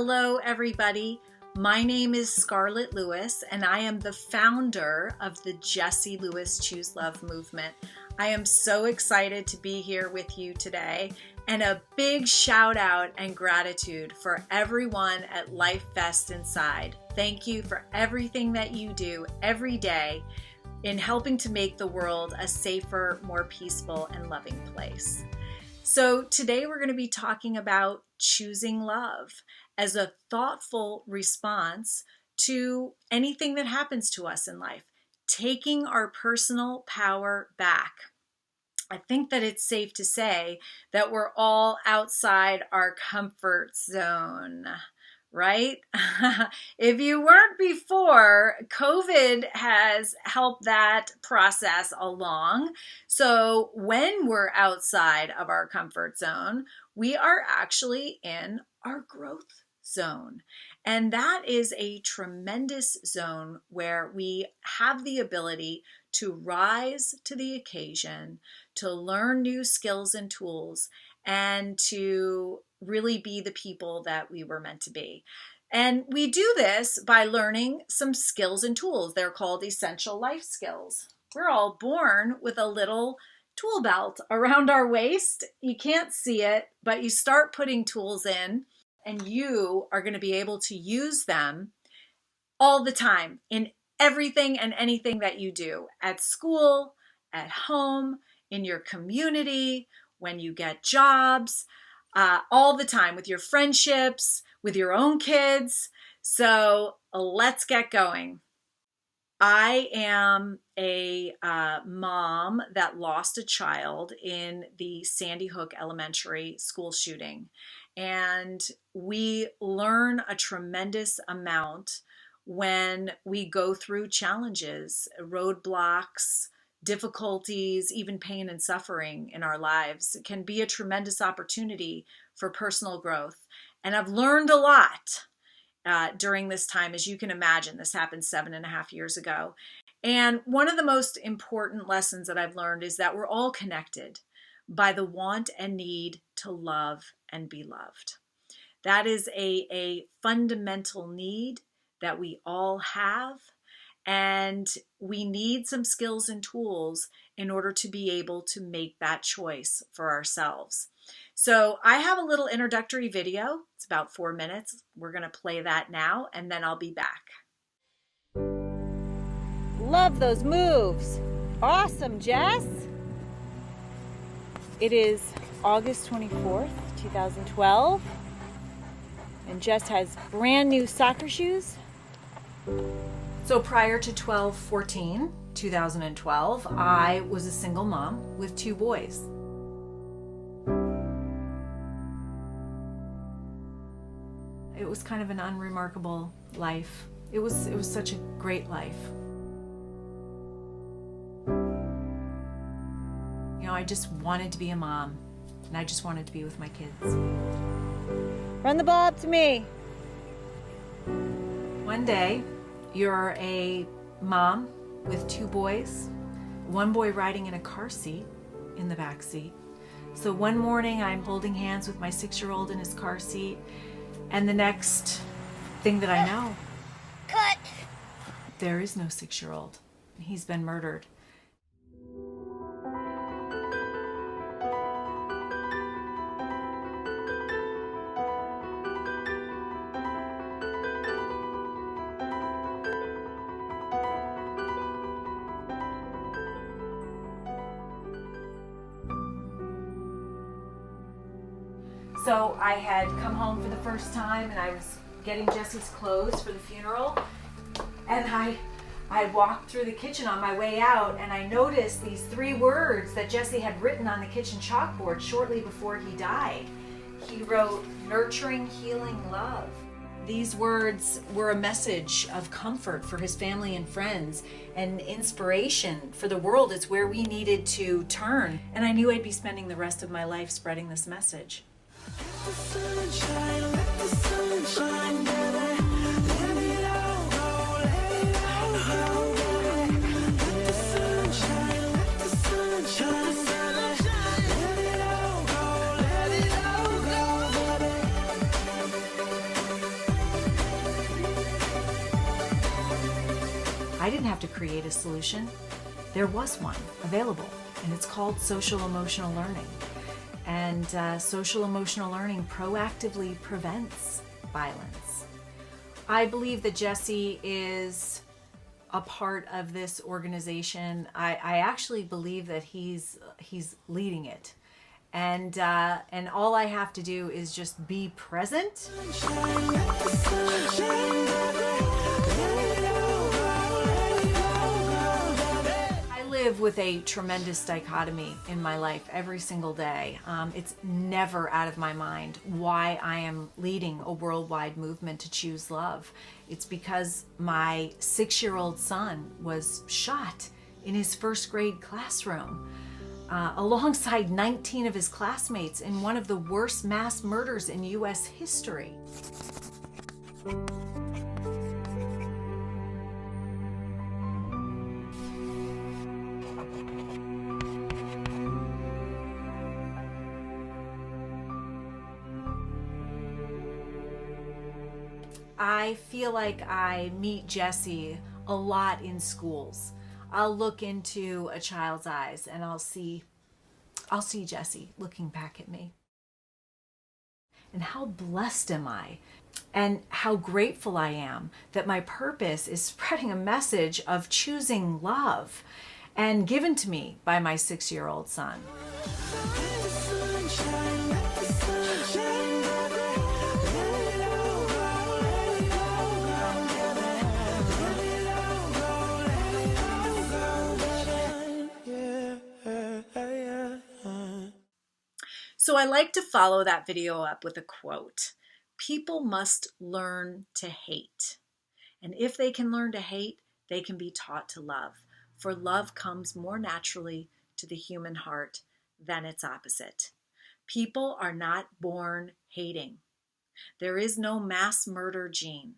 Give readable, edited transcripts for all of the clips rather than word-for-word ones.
Hello, everybody. My name is Scarlett Lewis, and I am the founder of the Jessie Lewis Choose Love movement. I am so excited to be here with you today, and a big shout out and gratitude for everyone at LifeVestInside. Thank you for everything that you do every day in helping to make the world a safer, more peaceful, and loving place. So today we're going to be talking about choosing love as a thoughtful response to anything that happens to us in life, taking our personal power back. I think that it's safe to say that we're all outside our comfort zone, right? If you weren't before, COVID has helped that process along. So when we're outside of our comfort zone, we are actually in our growth zone. And that is a tremendous zone where we have the ability to rise to the occasion, to learn new skills and tools, and to really be the people that we were meant to be. And we do this by learning some skills and tools. They're called essential life skills. We're all born with a little tool belt around our waist. You can't see it, but you start putting tools in, and you are going to be able to use them all the time in everything and anything that you do at school, at home, in your community, when you get jobs, all the time with your friendships, with your own kids. So let's get going. I am a mom that lost a child in the Sandy Hook Elementary school shooting. And we learn a tremendous amount when we go through challenges, roadblocks, difficulties, even pain and suffering in our lives. It can be a tremendous opportunity for personal growth. And I've learned a lot during this time. As you can imagine, this happened 7.5 years ago. And one of the most important lessons that I've learned is that we're all connected by the want and need to love and be loved. That is a fundamental need that we all have, and we need some skills and tools in order to be able to make that choice for ourselves. So I have a little introductory video. It's about 4 minutes. We're going to play that now, and then I'll be back. Love those moves. Awesome, Jess. It is August 24th, 2012, and Jess has brand new soccer shoes. So prior to 12/14/2012, I was a single mom with 2 boys. It was kind of an unremarkable life. It was such a great life. You know, I just wanted to be a mom, and I just wanted to be with my kids. Run the ball up to me. One day, you're a mom with 2 boys, one boy riding in a car seat in the back seat. So one morning I'm holding hands with my 6-year-old in his car seat, and the next thing that I know, Cut! There is no 6-year-old. He's been murdered. So I had come home for the first time, and I was getting Jesse's clothes for the funeral, and I walked through the kitchen on my way out, and I noticed these 3 words that Jesse had written on the kitchen chalkboard shortly before he died. He wrote, "Nurturing, healing, love." These words were a message of comfort for his family and friends, and inspiration for the world. It's where we needed to turn, and I knew I'd be spending the rest of my life spreading this message. Let the sunshine, let the sunshine, baby. Let it all go, let it all go, baby. Let the sunshine, let the sunshine, baby. Let it all go, let it all go, baby. I didn't have to create a solution. There was one available, and it's called social emotional learning. And social emotional learning proactively prevents violence. I believe that Jesse is a part of this organization. I actually believe that he's leading it. And all I have to do is just be present. I live with a tremendous dichotomy in my life every single day. It's never out of my mind why I am leading a worldwide movement to choose love. It's because my 6-year-old son was shot in his first grade classroom. Alongside 19 of his classmates in one of the worst mass murders in U.S. history. I feel like I meet Jesse a lot in schools. I'll look into a child's eyes and I'll see Jesse looking back at me. And how blessed am I? And how grateful I am that my purpose is spreading a message of choosing love, and given to me by my 6-year-old son. So I like to follow that video up with a quote. People must learn to hate. And if they can learn to hate, they can be taught to love. For love comes more naturally to the human heart than its opposite. People are not born hating. There is no mass murder gene.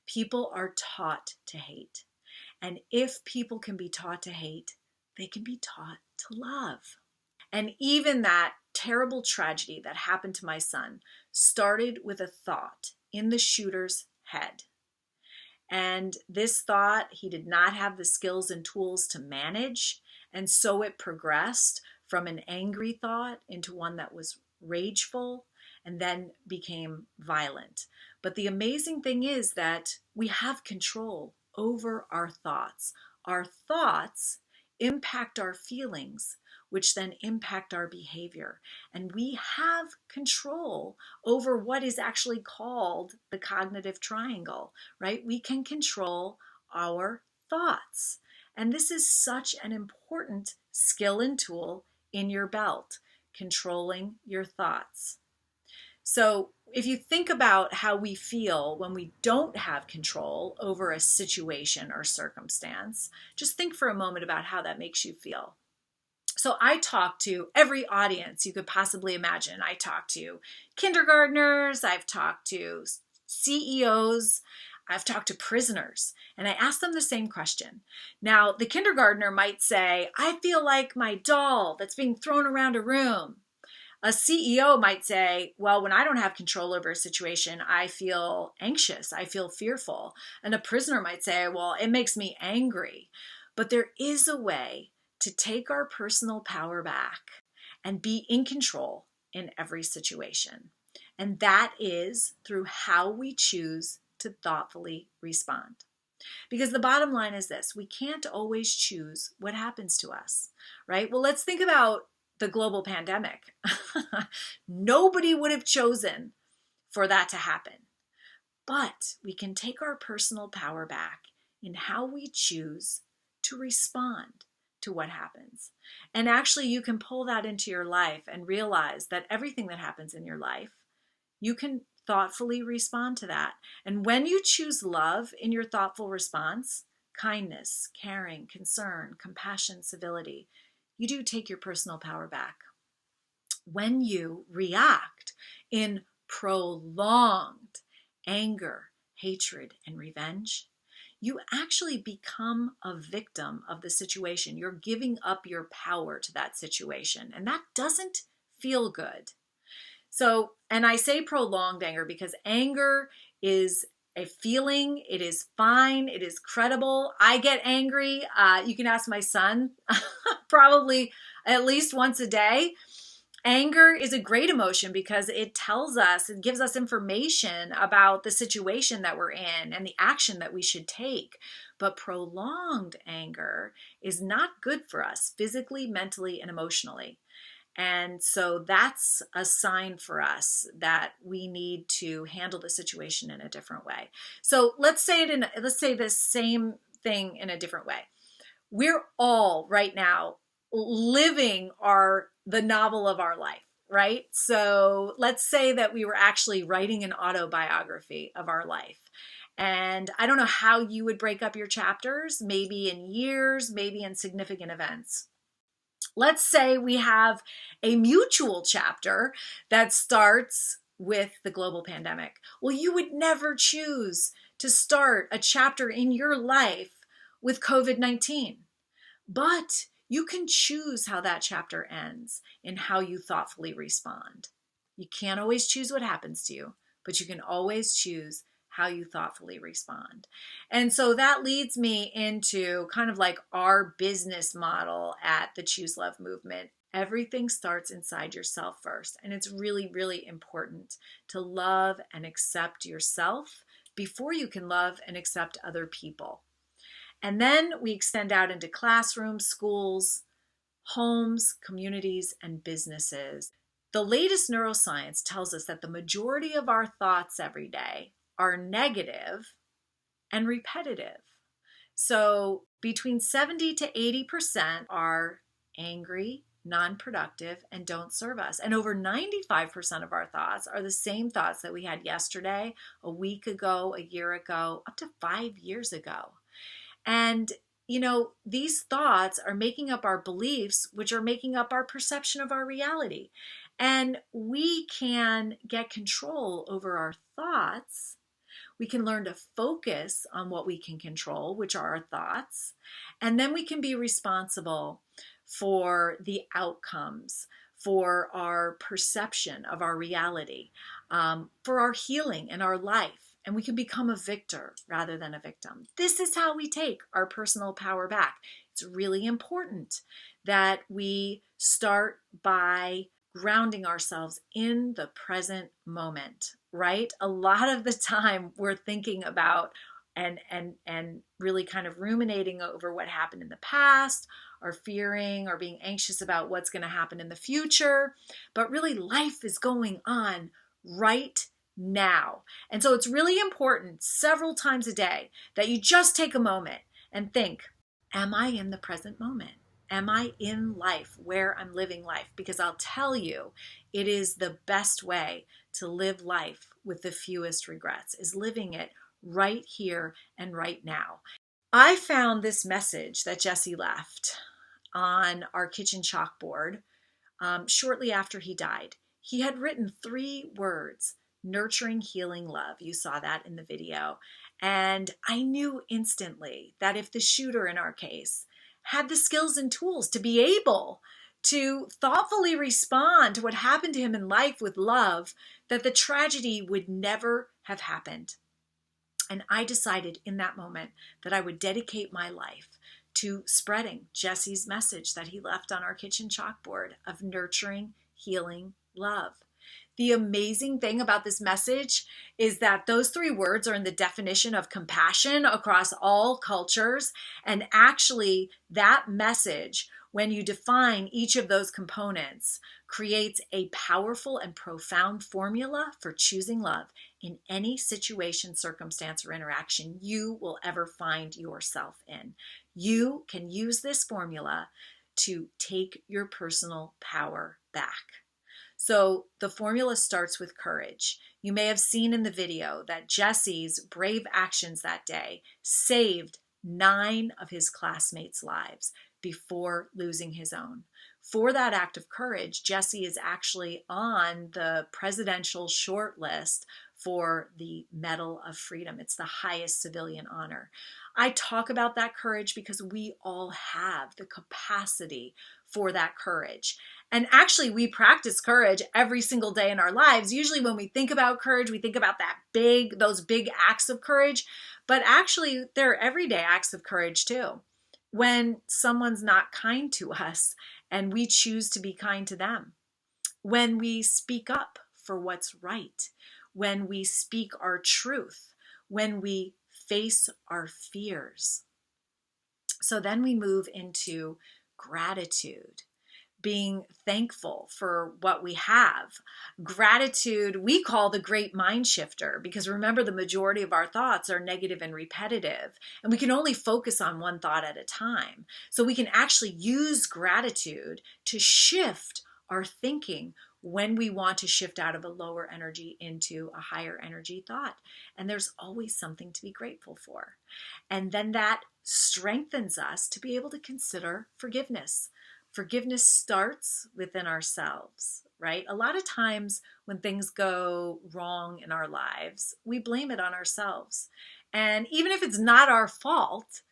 People are taught to hate. And if people can be taught to hate, they can be taught to love. And even that terrible tragedy that happened to my son started with a thought in the shooter's head. And this thought, he did not have the skills and tools to manage. And so it progressed from an angry thought into one that was rageful and then became violent. But the amazing thing is that we have control over our thoughts. Our thoughts impact our feelings, which then impact our behavior. And we have control over what is actually called the cognitive triangle, right? We can control our thoughts. And this is such an important skill and tool in your belt, controlling your thoughts. So if you think about how we feel when we don't have control over a situation or circumstance, just think for a moment about how that makes you feel. So I talk to every audience you could possibly imagine. I talk to kindergartners, I've talked to CEOs, I've talked to prisoners, and I ask them the same question. Now, the kindergartner might say, I feel like my doll that's being thrown around a room. A CEO might say, well, when I don't have control over a situation, I feel anxious, I feel fearful. And a prisoner might say, well, it makes me angry. But there is a way to take our personal power back and be in control in every situation. And that is through how we choose to thoughtfully respond. Because the bottom line is this, we can't always choose what happens to us, right? Well, let's think about the global pandemic. Nobody would have chosen for that to happen. But we can take our personal power back in how we choose to respond to what happens. And actually, you can pull that into your life and realize that everything that happens in your life, you can thoughtfully respond to that. And when you choose love in your thoughtful response, kindness, caring, concern, compassion, civility, you do take your personal power back. When you react in prolonged anger, hatred, and revenge, you actually become a victim of the situation. You're giving up your power to that situation, and that doesn't feel good. So, and I say prolonged anger because anger is a feeling. It is fine. It is credible. I get angry. You can ask my son probably at least once a day. Anger is a great emotion because it tells us, it gives us information about the situation that we're in and the action that we should take. But prolonged anger is not good for us physically, mentally, and emotionally. And so that's a sign for us that we need to handle the situation in a different way. So let's say this same thing in a different way. We're all right now living the novel of our life, right? So let's say that we were actually writing an autobiography of our life. And I don't know how you would break up your chapters, maybe in years, maybe in significant events. Let's say we have a mutual chapter that starts with the global pandemic. Well, you would never choose to start a chapter in your life with COVID-19, but you can choose how that chapter ends and how you thoughtfully respond. You can't always choose what happens to you, but you can always choose how you thoughtfully respond. And so that leads me into kind of like our business model at the Choose Love movement. Everything starts inside yourself first. And it's really, really important to love and accept yourself before you can love and accept other people. And then we extend out into classrooms, schools, homes, communities, and businesses. The latest neuroscience tells us that the majority of our thoughts every day are negative and repetitive. So between 70 to 80% are angry, non-productive, and don't serve us. And over 95% of our thoughts are the same thoughts that we had yesterday, a week ago, a year ago, up to 5 years ago. And these thoughts are making up our beliefs, which are making up our perception of our reality. And we can get control over our thoughts. We can learn to focus on what we can control, which are our thoughts. And then we can be responsible for the outcomes, for our perception of our reality, for our healing and our life. And we can become a victor rather than a victim. This is how we take our personal power back. It's really important that we start by grounding ourselves in the present moment, right? A lot of the time we're thinking about and really kind of ruminating over what happened in the past, or fearing or being anxious about what's going to happen in the future. But really life is going on right now. And so it's really important several times a day that you just take a moment and think, am I in the present moment? Am I in life where I'm living life? Because I'll tell you, it is the best way to live life with the fewest regrets, is living it right here and right now. I found this message that Jesse left on our kitchen chalkboard shortly after he died. He had written 3 words: nurturing, healing, love. You saw that in the video. And I knew instantly that if the shooter in our case had the skills and tools to be able to thoughtfully respond to what happened to him in life with love, that the tragedy would never have happened. And I decided in that moment that I would dedicate my life to spreading Jesse's message that he left on our kitchen chalkboard of nurturing, healing, love. The amazing thing about this message is that those 3 words are in the definition of compassion across all cultures. And actually, that message, when you define each of those components, creates a powerful and profound formula for choosing love in any situation, circumstance, or interaction you will ever find yourself in. You can use this formula to take your personal power back. So the formula starts with courage. You may have seen in the video that Jesse's brave actions that day saved 9 of his classmates' lives before losing his own. For that act of courage, Jesse is actually on the presidential shortlist for the Medal of Freedom. It's the highest civilian honor. I talk about that courage because we all have the capacity for that courage. And actually, we practice courage every single day in our lives. Usually when we think about courage, we think about those big acts of courage, but actually there are everyday acts of courage too. When someone's not kind to us and we choose to be kind to them, when we speak up for what's right, when we speak our truth, when we face our fears. So then we move into gratitude, being thankful for what we have. Gratitude, we call the great mind shifter, because remember, the majority of our thoughts are negative and repetitive, and we can only focus on one thought at a time. So we can actually use gratitude to shift our thinking when we want to shift out of a lower energy into a higher energy thought. And there's always something to be grateful for. And then that strengthens us to be able to consider forgiveness. Forgiveness starts within ourselves, right? A lot of times when things go wrong in our lives, we blame it on ourselves. And even if it's not our fault,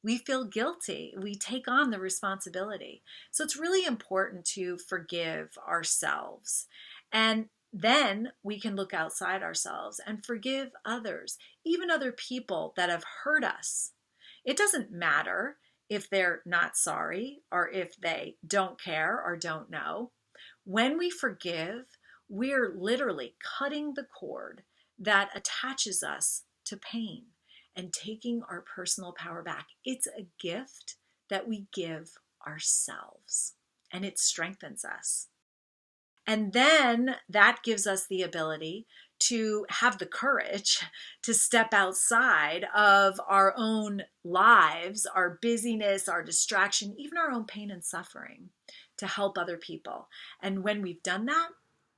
we feel guilty. We take on the responsibility. So it's really important to forgive ourselves. And then we can look outside ourselves and forgive others, even other people that have hurt us. It doesn't matter if they're not sorry or if they don't care or don't know. When we forgive, we're literally cutting the cord that attaches us to pain and taking our personal power back. It's a gift that we give ourselves, and it strengthens us. And then that gives us the ability to have the courage to step outside of our own lives, our busyness, our distraction, even our own pain and suffering, to help other people. And when we've done that,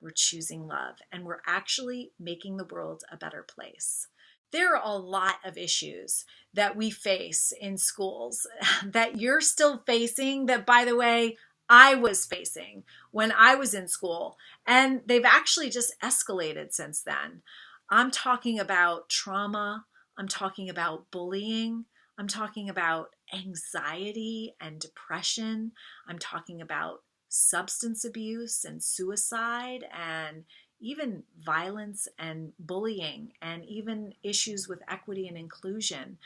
we're choosing love, and we're actually making the world a better place. There are a lot of issues that we face in schools that you're still facing, that, by the way, I was facing when I was in school, and they've actually just escalated since then. I'm talking about trauma. I'm talking about bullying. I'm talking about anxiety and depression. I'm talking about substance abuse and suicide, and even violence and bullying, and even issues with equity and inclusion.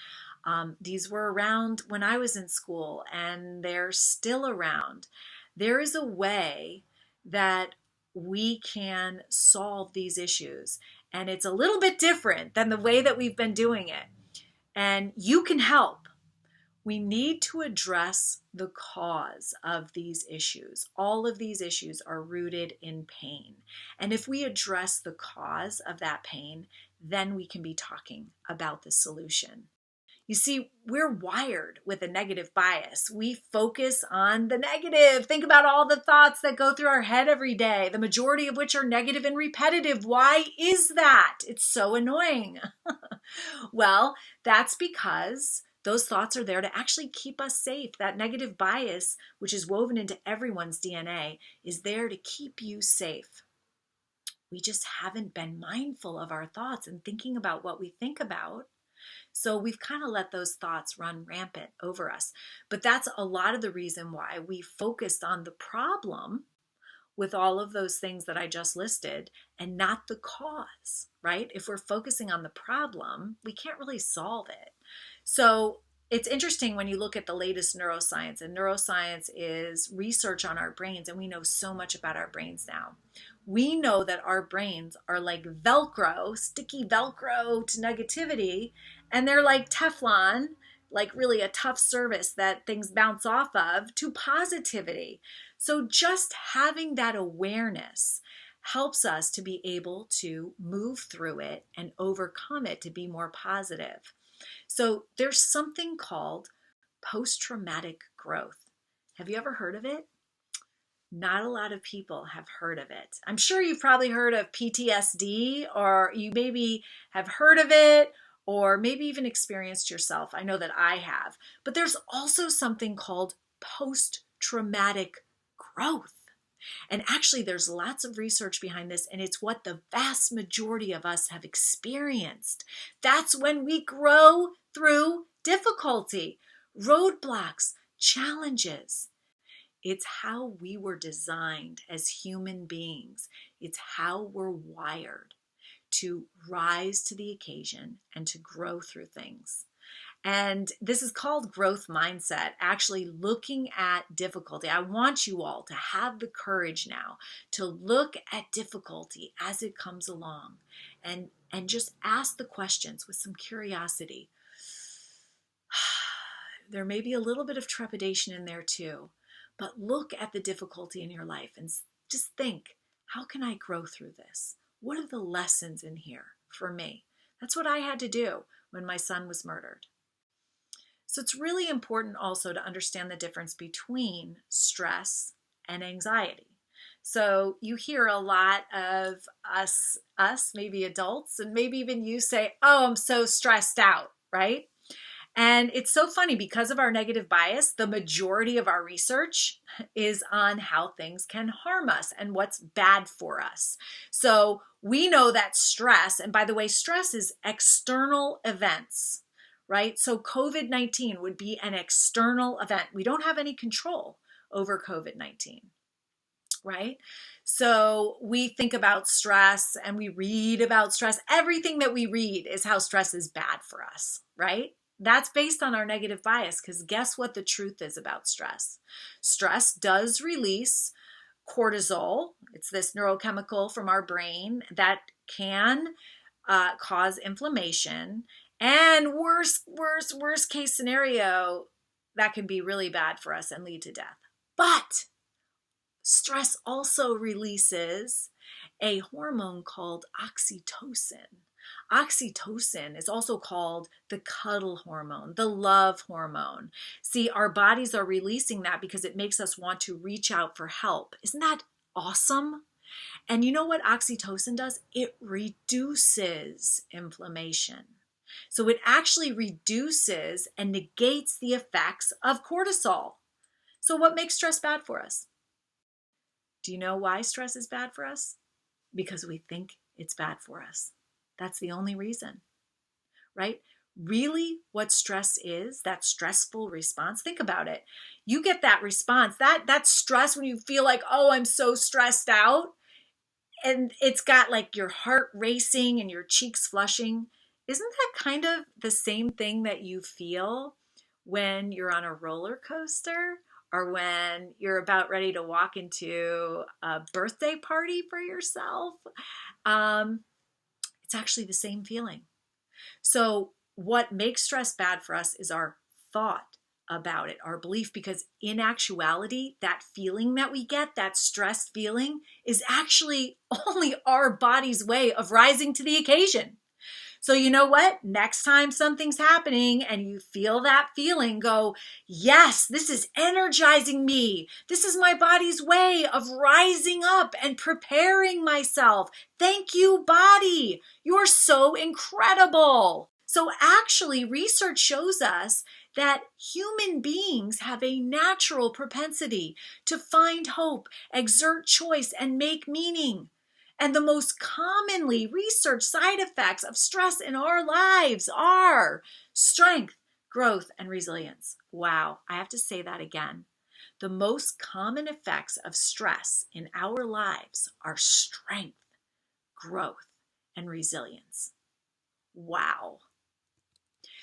These were around when I was in school, and they're still around. There is a way that we can solve these issues, and it's a little bit different than the way that we've been doing it. And you can help. We need to address the cause of these issues. All of these issues are rooted in pain. And if we address the cause of that pain, then we can be talking about the solution. You see, we're wired with a negative bias. We focus on the negative. Think about all the thoughts that go through our head every day, the majority of which are negative and repetitive. Why is that? It's so annoying. Well, that's because those thoughts are there to actually keep us safe. That negative bias, which is woven into everyone's DNA, is there to keep you safe. We just haven't been mindful of our thoughts and thinking about what we think about. So we've kind of let those thoughts run rampant over us. But that's a lot of the reason why we focused on the problem with all of those things that I just listed, and not the cause, right? If we're focusing on the problem, we can't really solve it. So it's interesting when you look at the latest neuroscience, and neuroscience is research on our brains, and we know so much about our brains now. We know that our brains are like Velcro, sticky Velcro to negativity, and they're like Teflon, like really a tough surface that things bounce off of, to positivity. So just having that awareness helps us to be able to move through it and overcome it to be more positive. So there's something called post-traumatic growth. Have you ever heard of it? Not a lot of people have heard of it. I'm sure you've probably heard of PTSD, or you maybe have heard of it, or maybe even experienced yourself. I know that I have. But there's also something called post-traumatic growth. And actually, there's lots of research behind this, and it's what the vast majority of us have experienced. That's when we grow through difficulty, roadblocks, challenges. It's how we were designed as human beings. It's how we're wired to rise to the occasion and to grow through things. And this is called growth mindset, actually looking at difficulty. I want you all to have the courage now to look at difficulty as it comes along and just ask the questions with some curiosity. There may be a little bit of trepidation in there too, but look at the difficulty in your life and just think, how can I grow through this? What are the lessons in here for me? That's what I had to do when my son was murdered. So it's really important also to understand the difference between stress and anxiety. So you hear a lot of us, maybe adults, and maybe even you say, oh, I'm so stressed out, right? And it's so funny because of our negative bias, the majority of our research is on how things can harm us and what's bad for us. So we know that stress, and by the way, stress is external events, right? So COVID-19 would be an external event. We don't have any control over COVID-19, right? So we think about stress and we read about stress. Everything that we read is how stress is bad for us, right? That's based on our negative bias, because guess what the truth is about stress? Stress does release cortisol. It's this neurochemical from our brain that can cause inflammation. And worst case scenario, that can be really bad for us and lead to death. But stress also releases a hormone called oxytocin. Oxytocin is also called the cuddle hormone, the love hormone. See, our bodies are releasing that because it makes us want to reach out for help. Isn't that awesome? And you know what oxytocin does? It reduces inflammation. So it actually reduces and negates the effects of cortisol. So what makes stress bad for us? Do you know why stress is bad for us? Because we think it's bad for us. That's the only reason, right? Really what stress is, that stressful response, think about it. You get that response, that stress when you feel like, oh, I'm so stressed out, and it's got like your heart racing and your cheeks flushing. Isn't that kind of the same thing that you feel when you're on a roller coaster or when you're about ready to walk into a birthday party for yourself? It's actually the same feeling. So what makes stress bad for us is our thought about it, our belief, because in actuality, that feeling that we get, that stressed feeling, is actually only our body's way of rising to the occasion. So you know what? Next time something's happening and you feel that feeling, go, yes, this is energizing me. This is my body's way of rising up and preparing myself. Thank you, body. You're so incredible. So actually, research shows us that human beings have a natural propensity to find hope, exert choice, and make meaning. And the most commonly researched side effects of stress in our lives are strength, growth, and resilience. Wow, I have to say that again. The most common effects of stress in our lives are strength, growth, and resilience. Wow.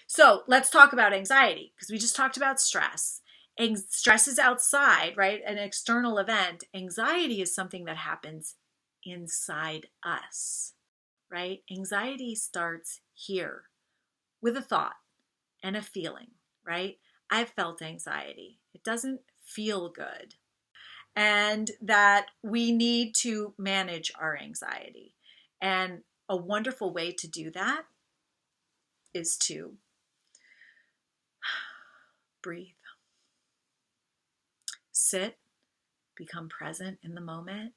So let's talk about anxiety, because we just talked about stress. Stress is outside, right? An external event. Anxiety is something that happens inside us, right? Anxiety starts here with a thought and a feeling, right? I've felt anxiety. It doesn't feel good. And that we need to manage our anxiety. And a wonderful way to do that is to breathe. Sit, become present in the moment.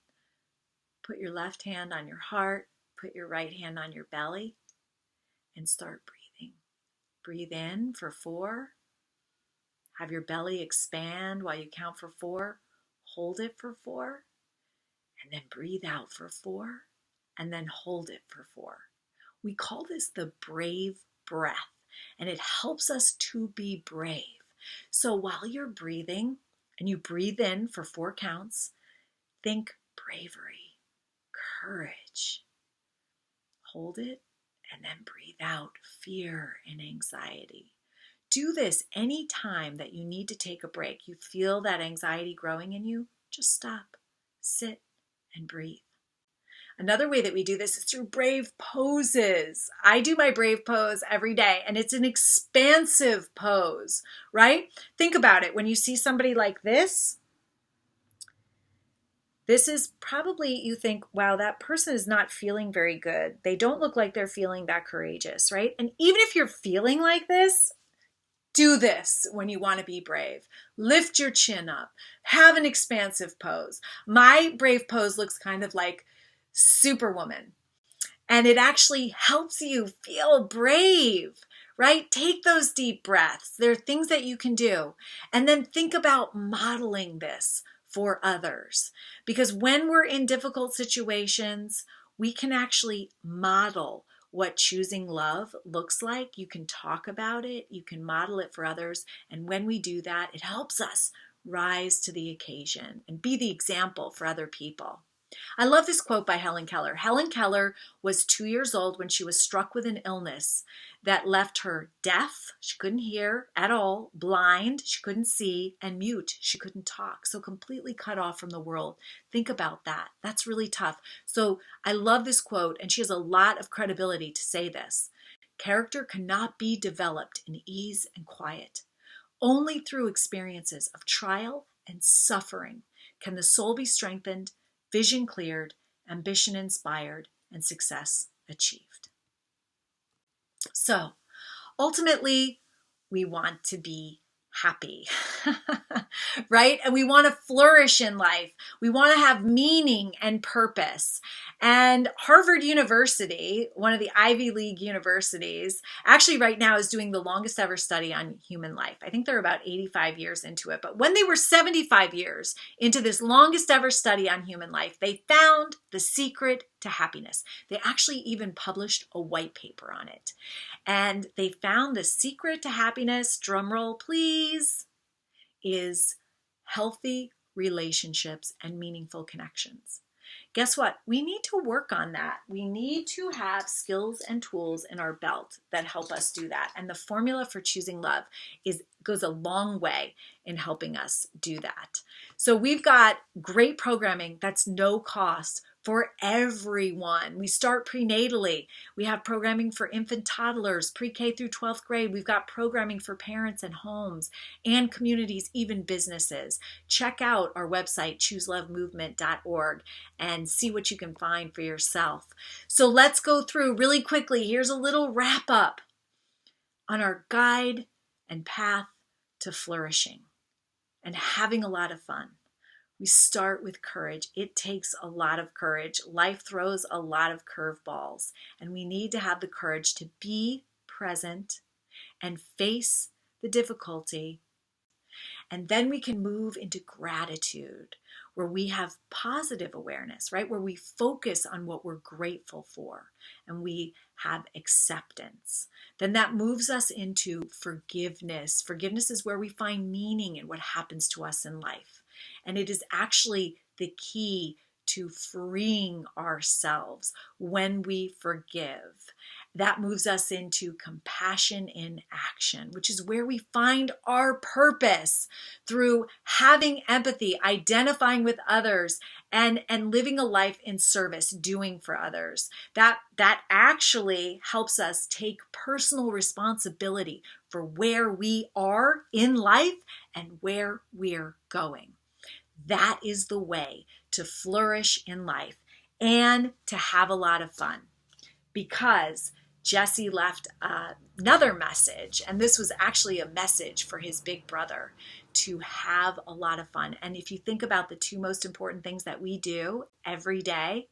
Put your left hand on your heart, put your right hand on your belly, and start breathing. Breathe in for 4. Have your belly expand while you count for 4. Hold it for 4. And then breathe out for 4. And then hold it for 4. We call this the brave breath. and it helps us to be brave. So while you're breathing, and you breathe in for 4 counts, think bravery, courage. Hold it, and then breathe out fear and anxiety. Do this any time that you need to take a break. You feel that anxiety growing in you, just stop, sit, and breathe. Another way that we do this is through brave poses. I do my brave pose every day, and it's an expansive pose, right? Think about it. When you see somebody like this is probably, you think, wow, that person is not feeling very good. They don't look like they're feeling that courageous, right? And even if you're feeling like this, do this when you want to be brave. Lift your chin up. Have an expansive pose. My brave pose looks kind of like Superwoman. And it actually helps you feel brave, right? Take those deep breaths. There are things that you can do. And then think about modeling this for others. Because when we're in difficult situations, we can actually model what choosing love looks like. You can talk about it. You can model it for others. And when we do that, it helps us rise to the occasion and be the example for other people. I love this quote by Helen Keller. Helen Keller was 2 years old when she was struck with an illness that left her deaf, she couldn't hear at all, blind, she couldn't see, and mute, she couldn't talk, so completely cut off from the world. Think about that. That's really tough. So I love this quote, and she has a lot of credibility to say this. Character cannot be developed in ease and quiet. Only through experiences of trial and suffering can the soul be strengthened, vision cleared, ambition inspired, and success achieved. So, ultimately, we want to be happy, right? And we want to flourish in life. We want to have meaning and purpose. And Harvard University, one of the Ivy League universities, actually right now is doing the longest ever study on human life. I think they're about 85 years into it. But when they were 75 years into this longest ever study on human life, they found the secret to happiness. They actually even published a white paper on it. And they found the secret to happiness, drumroll please, is healthy relationships and meaningful connections. Guess what? We need to work on that. We need to have skills and tools in our belt that help us do that. And the formula for choosing love goes a long way in helping us do that. So we've got great programming that's no cost for everyone. We start prenatally. We have programming for infant toddlers, pre-K through 12th grade. We've got programming for parents and homes and communities, even businesses. Check out our website, chooselovemovement.org, and see what you can find for yourself. So let's go through really quickly. Here's a little wrap up on our guide and path to flourishing and having a lot of fun. We start with courage. It takes a lot of courage. Life throws a lot of curveballs, and we need to have the courage to be present and face the difficulty. And then we can move into gratitude, where we have positive awareness, right? Where we focus on what we're grateful for and we have acceptance. Then that moves us into forgiveness. Forgiveness is where we find meaning in what happens to us in life. And it is actually the key to freeing ourselves when we forgive. That moves us into compassion in action, which is where we find our purpose through having empathy, identifying with others, and living a life in service, doing for others. That actually helps us take personal responsibility for where we are in life and where we're going. That is the way to flourish in life and to have a lot of fun. Because Jesse left another message, and this was actually a message for his big brother, to have a lot of fun. And if you think about the two most important things that we do every day,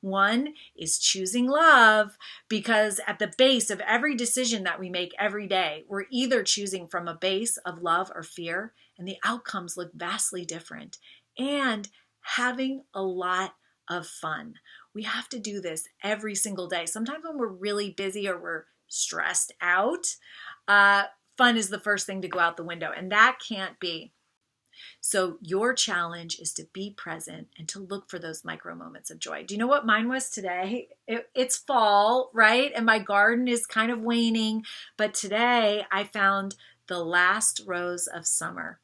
one is choosing love, because at the base of every decision that we make every day, we're either choosing from a base of love or fear, and the outcomes look vastly different. And having a lot of fun. We have to do this every single day. Sometimes when we're really busy or we're stressed out, fun is the first thing to go out the window, and that can't be. So your challenge is to be present and to look for those micro moments of joy. Do you know what mine was today? It's fall, right? And my garden is kind of waning, but today I found the last rose of summer.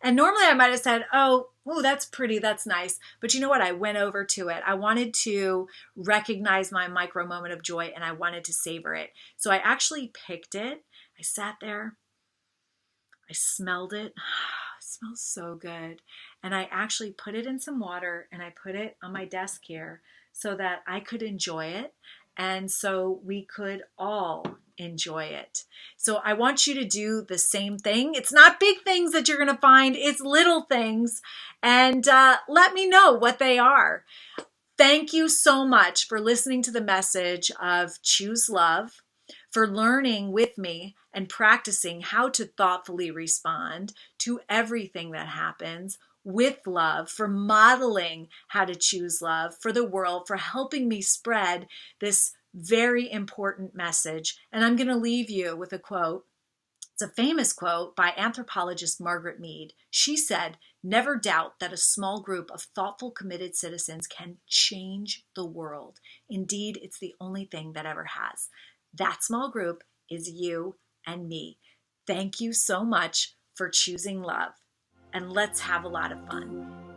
And normally I might have said, oh, that's pretty, that's nice. But you know what? I went over to it. I wanted to recognize my micro moment of joy and I wanted to savor it. So I actually picked it. I sat there. I smelled it. It smells so good. And I actually put it in some water and I put it on my desk here so that I could enjoy it. And so we could all enjoy it. So I want you to do the same thing. It's not big things that you're going to find. It's little things. And let me know what they are. Thank you so much for listening to the message of Choose Love, for learning with me and practicing how to thoughtfully respond to everything that happens with love, for modeling how to choose love for the world, for helping me spread this very important message. And I'm going to leave you with a quote. It's a famous quote by anthropologist Margaret Mead. She said, "Never doubt that a small group of thoughtful, committed citizens can change the world. Indeed, it's the only thing that ever has." That small group is you and me. Thank you so much for choosing love, and let's have a lot of fun.